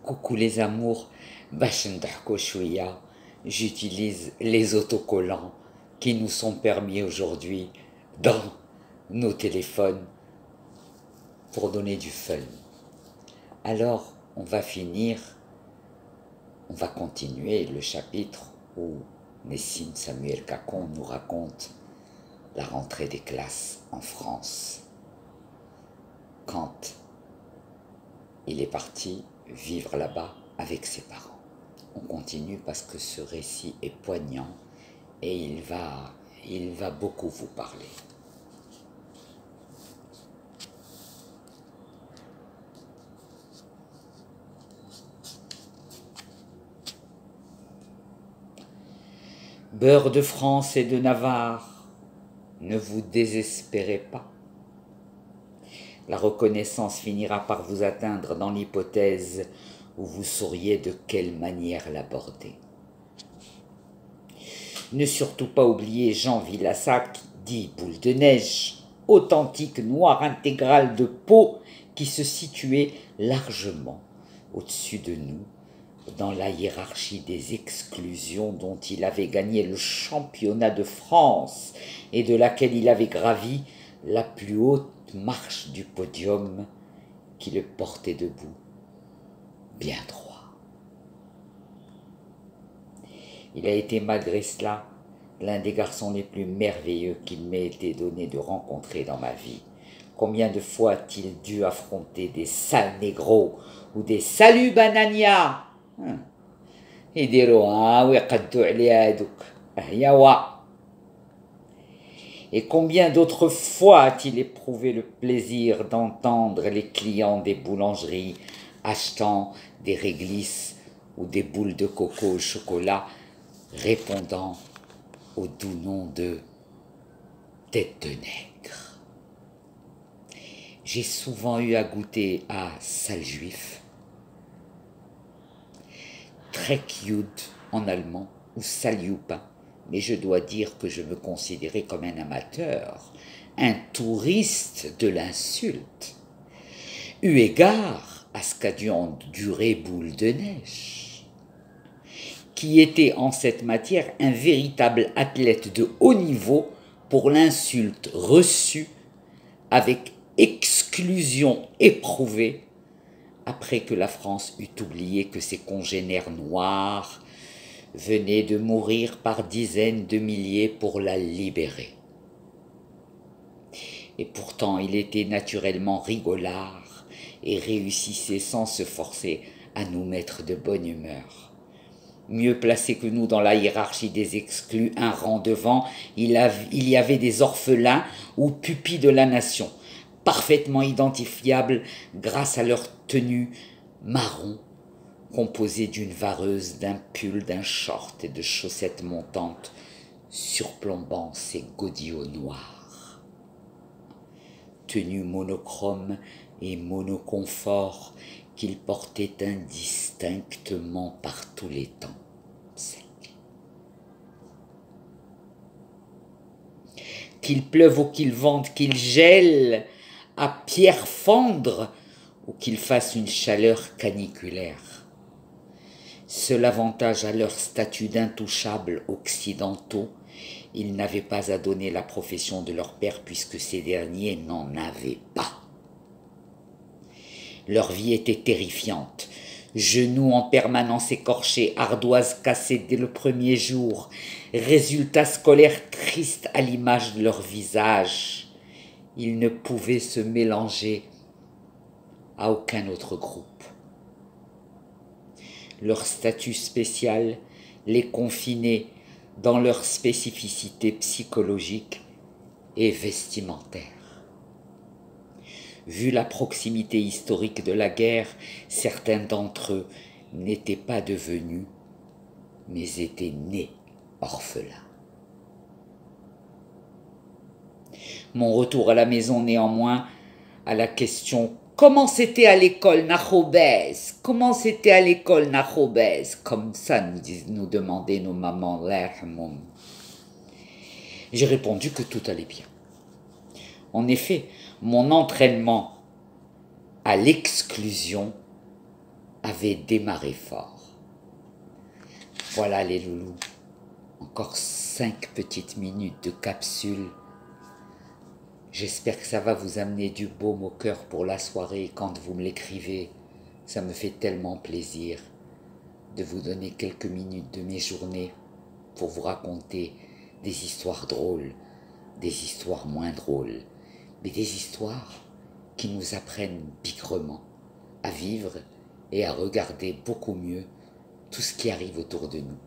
Coucou les amours, باش نضحكوا شوية, j'utilise les autocollants qui nous sont permis aujourd'hui dans nos téléphones pour donner du fun. Alors, on va continuer le chapitre où Nessine Samuel Cacon nous raconte la rentrée des classes en France. Quand il est parti vivre là-bas avec ses parents. On continue parce que ce récit est poignant et il va beaucoup vous parler. Beurre de France et de Navarre, ne vous désespérez pas. La reconnaissance finira par vous atteindre dans l'hypothèse où vous sauriez de quelle manière l'aborder. Ne surtout pas oublier Jean Vilassac, dit Boule de Neige, authentique noir intégral de peau qui se situait largement au-dessus de nous, dans la hiérarchie des exclusions dont il avait gagné le championnat de France et de laquelle il avait gravi la plus haute marche du podium qui le portait debout, bien droit. Il a été malgré cela l'un des garçons les plus merveilleux qu'il m'ait été donné de rencontrer dans ma vie. Combien de fois a-t-il dû affronter des sales négros ou des salut banania? Et combien d'autres fois a-t-il éprouvé le plaisir d'entendre les clients des boulangeries achetant des réglisses ou des boules de coco au chocolat répondant au doux nom de tête de nègre. J'ai souvent eu à goûter à sale juif, Trekjud en allemand ou Salyupin, mais je dois dire que je me considérais comme un amateur, un touriste de l'insulte, eu égard à ce qu'a dû endurer Boule de Neige, qui était en cette matière un véritable athlète de haut niveau pour l'insulte reçue avec exclusion éprouvée après que la France eut oublié que ses congénères noirs venaient de mourir par dizaines de milliers pour la libérer. Et pourtant, il était naturellement rigolard et réussissait sans se forcer à nous mettre de bonne humeur. Mieux placé que nous dans la hiérarchie des exclus, un rang devant, il y avait des orphelins ou pupilles de la nation, parfaitement identifiables grâce à leur tenue marron, composée d'une vareuse, d'un pull, d'un short et de chaussettes montantes, surplombant ses godillots noirs. Tenue monochrome et monoconfort qu'il portait indistinctement par tous les temps. Qu'il pleuve ou qu'il vente, qu'il gèle à pierre fendre ou qu'il fasse une chaleur caniculaire. Seul avantage à leur statut d'intouchables occidentaux, ils n'avaient pas à donner la profession de leur père puisque ces derniers n'en avaient pas. Leur vie était terrifiante. Genoux en permanence écorchés, ardoises cassées dès le premier jour, résultats scolaires tristes à l'image de leur visage. Ils ne pouvaient se mélanger à aucun autre groupe. Leur statut spécial les confinait dans leur spécificité psychologique et vestimentaire. Vu la proximité historique de la guerre, certains d'entre eux n'étaient pas devenus, mais étaient nés orphelins. Mon retour à la maison, néanmoins, à la question « Comment c'était à l'école, Nachobès? Comment c'était à l'école, Nachobès ?» Comme ça nous demandaient nos mamans. J'ai répondu que tout allait bien. En effet, mon entraînement à l'exclusion avait démarré fort. Voilà les loulous, encore 5 petites minutes de capsule. J'espère que ça va vous amener du baume au cœur pour la soirée quand vous me l'écrivez. Ça me fait tellement plaisir de vous donner quelques minutes de mes journées pour vous raconter des histoires drôles, des histoires moins drôles, mais des histoires qui nous apprennent bigrement à vivre et à regarder beaucoup mieux tout ce qui arrive autour de nous.